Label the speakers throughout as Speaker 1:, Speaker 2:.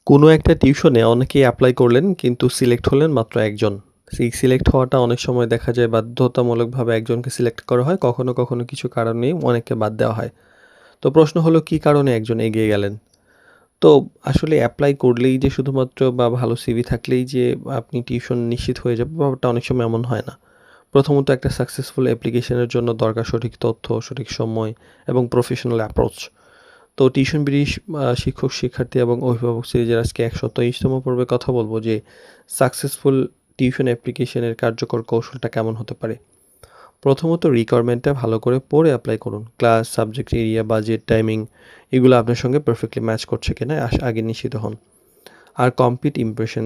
Speaker 1: কোনো একটা টিউশনে অনেকেই এপ্লাই করলেন কিন্তু সিলেক্ট হলেন মাত্র একজন। সেই সিলেক্ট হওয়াটা অনেক সময় দেখা যায় বাধ্যতামূলকভাবে একজনকে সিলেক্ট করা হয়। কখনো, কখনো কিছু কারণেই অনেককে বাদ দেওয়া হয়। তো প্রশ্ন হলো কী কারণে একজন এগিয়ে গেলেন? তো আসলে এপ্লাই করলেই যে শুধুমাত্র বা ভালো সিভি থাকলেই যে আপনি টিউশন নিশ্চিত হয়ে যাবে ব্যাপারটা অনেক সময় এমন হয় না। প্রথমত একটা সাকসেসফুল অ্যাপ্লিকেশনের জন্য দরকার সঠিক তথ্য, সঠিক সময় এবং প্রফেশনাল অ্যাপ্রোচ। তো টিউশন বিড়ি শিক্ষক, শিক্ষার্থী এবং অভিভাবক সিরিজের আজকে ১২৩তম পর্বে কথা বলব যে সাকসেসফুল টিউশন অ্যাপ্লিকেশনের কার্যকর কৌশলটা কেমন হতে পারে। প্রথমত রিকোয়ারমেন্টটা ভালো করে পড়ে এপ্লাই করুন। Class, subject area, budget, timing এগুলো আপনার সঙ্গে পারফেক্টলি ম্যাচ করছে কিনা আগে নিশ্চিত হন। আর কমপ্লিট ইমপ্রেশন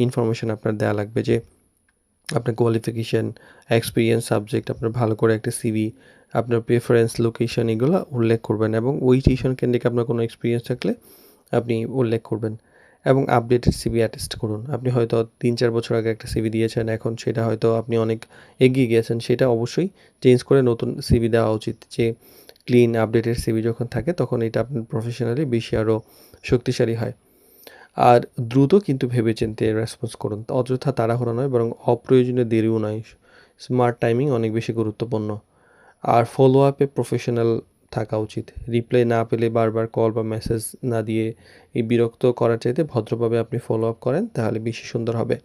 Speaker 1: ইনফরমেশন আপনার দেয়া লাগবে যে আপনার কোয়ালিফিকেশন, এক্সপেরিয়েন্স, সাবজেক্ট, আপনার ভালো করে একটা সিভি, আপনার প্রেফারেন্স, লোকেশন এগুলো উল্লেখ করবেন এবং ওই টিউশন কেন্দ্রিক আপনার কোনো এক্সপেরিয়েন্স থাকলে আপনি উল্লেখ করবেন এবং আপডেটেড সিভি অ্যাটাচড করুন। আপনি হয়তো ৩-৪ বছর আগে একটা সিভি দিয়েছেন, এখন সেটা হয়তো আপনি অনেক এগিয়ে গিয়েছেন, সেটা অবশ্যই চেঞ্জ করে নতুন সিভি দেওয়া উচিত। যে ক্লিন আপডেটেড সিভি যখন থাকে তখন এটা আপনার প্রফেশনালি বেশি আরও শক্তিশালী হয়। আর দ্রুত কিন্তু ভেবেচিন্তে রেসপন্স করুন। অযথা তাড়াহুড়ো নয় বরং অপ্রয়োজনীয় দেরিও নয়। স্মার্ট টাইমিং অনেক বেশি গুরুত্বপূর্ণ। আর ফলো আপে প্রফেশনাল থাকা উচিত। রিপ্লাই না পেলে বারবার কল বা মেসেজ না দিয়ে এই বিরক্ত করার চাইতে ভদ্রভাবে আপনি ফলো আপ করেন তাহলে বেশি সুন্দর হবে।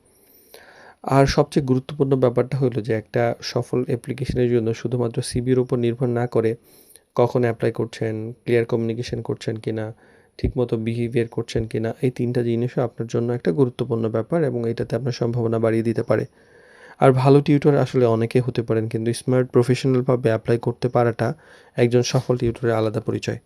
Speaker 1: আর সবচেয়ে গুরুত্বপূর্ণ ব্যাপারটা হলো যে একটা সফল অ্যাপ্লিকেশনের জন্য শুধুমাত্র সিভির উপর নির্ভর না করে কখন অ্যাপ্লাই করছেন, ক্লিয়ার কমিউনিকেশন করছেন কিনা, ঠিকমতো বিহেভিয়ার করছেন কিনা, এই ৩ টা জিনিসও আপনার জন্য একটা গুরুত্বপূর্ণ ব্যাপার এবং এটাতে আপনার সম্ভাবনা বাড়িয়ে দিতে পারে। আর ভালো টিউটর আসলে অনেকে হতে পারেন কিন্তু স্মার্ট প্রফেশনালভাবে এপ্লাই করতে পারাটা একজন সফল টিউটরের আলাদা পরিচয়।